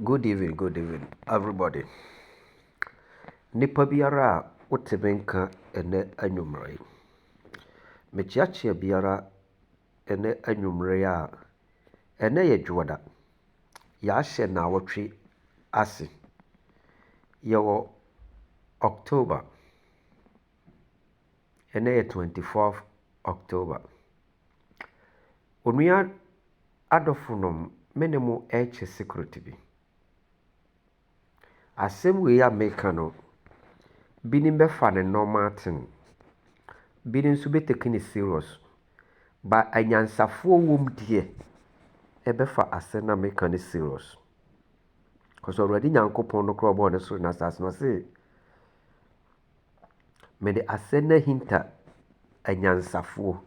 Good evening, everybody. Nipa biara wote benka ene anwumre. Mechiachia biara ene anwumre a ene ye dwoda. Ya hye na wotwe ase. Yewo October. Ene ye 24th October. Onua adofunom menemu eche security bi. Asem we ya meka no binim befa ne normal thing. Binim so be taking it serious. Ba anyansafo wom die ebefa asem na meka ne serious. Cause already nyankopon no krobo ne so na sas no say me de asem na hinta anyansafo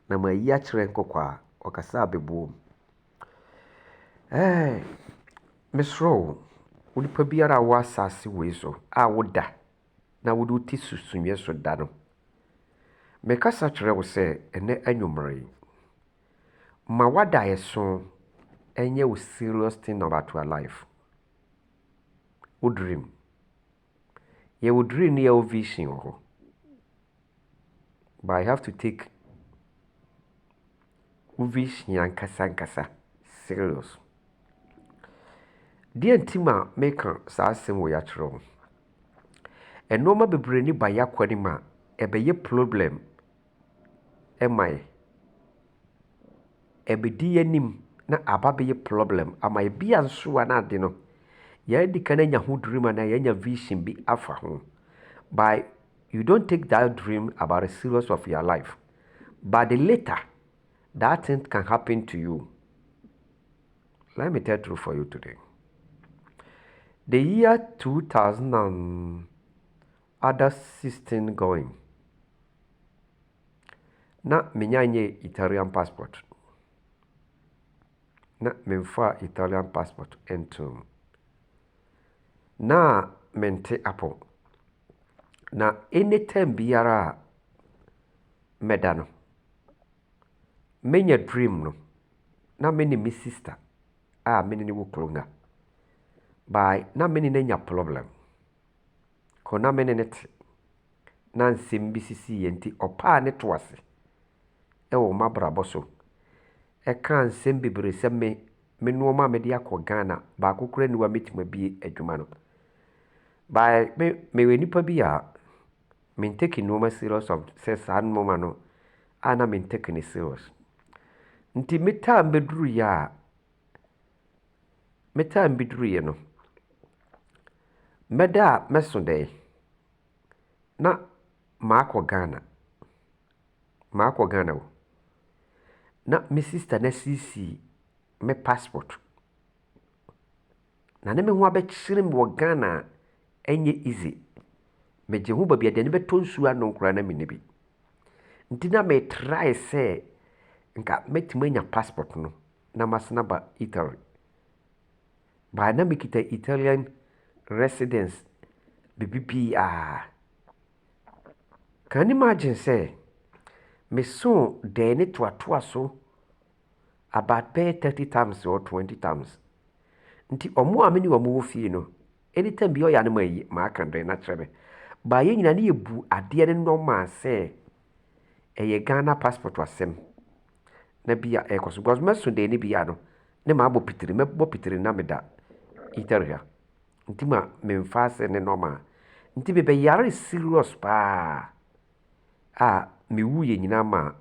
na mayi a kire nkokwa okasa abebuom. Mesro wonipa biara wa asase we so a woda na wodu ti susunwe so da no. Me kasa kire wo se ene anwumre. Ma wada yeso enye wo serious thing about your life. Wo dream. Ye wo dream ye wo vision ho. But I have to take wo vision ankasa serious. Die ntima meka saa asem wo ya kire wo. Enoma bebre ni ba yakwani ma ebeye problem emai ebedi yanim na ababeye problem ama ebia nso ana ade no ya di kana nya ho dream na ya nya vision bi afa ho. But you don't take that dream about the serious of your life, but the later that thing can happen to you. Let me tell you for you today. The year 2016 going. Na menyanye Italian passport. Na memfa Italian passport entum. Na mente apo. Na anytime biara medano. Menya dream no. Na meni mi sister. Meni ni wuklunga. By na meni nenya problem. Ko na meni net. Na nsembi sisi yenti opa ne toase. Ewo mabrabo so. Eka nsem bebre se me nuoma me de akọ Ghana ba kokura ni wa metima bi adwuma no. By me we nipa bi a me take nuoma serious of says an moma no ana me take ni serious. Nti meta mbeduru ya meta mbeduru ye no. Meda mesonde na ma akọ Ghana. Ma akọ Ghana wo. Na me sister na sisi me passport. Na ne me ho abekire me wo Ghana enye easy. Me je ho ba bia de ne beto nsu anon kura na me ne bi. Nti na me try say nka metima nya passport no na masna ba Italy. Ba na me kita Italian residence BBP Can you imagine say me so de ne to so about pay 30 times or 20 times. Nti omo ameni omo wo fie no anytime bi o ya na mayi ma aka ndre na trebe ba ye nyina ne yebu ade ne normal say eye Ghana passport wasem na bia ekoso because meso de ne bia no ne ma bo pitiri na meda Italia. Nti ma me mfase ne normal nti be yare serious pa me wuye nyina ma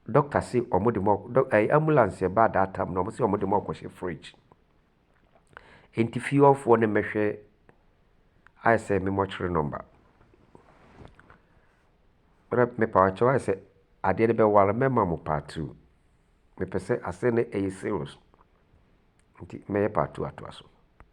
doctor say omo de mo ambulance ba that time no mo say omo de mo kwose fridge. Enti few for ne mehwe I say me mortuary number. But me pa cho I say ade de be ware me ma mo part 2. Me pese ase ne serious. Nti me part 2 ato aso.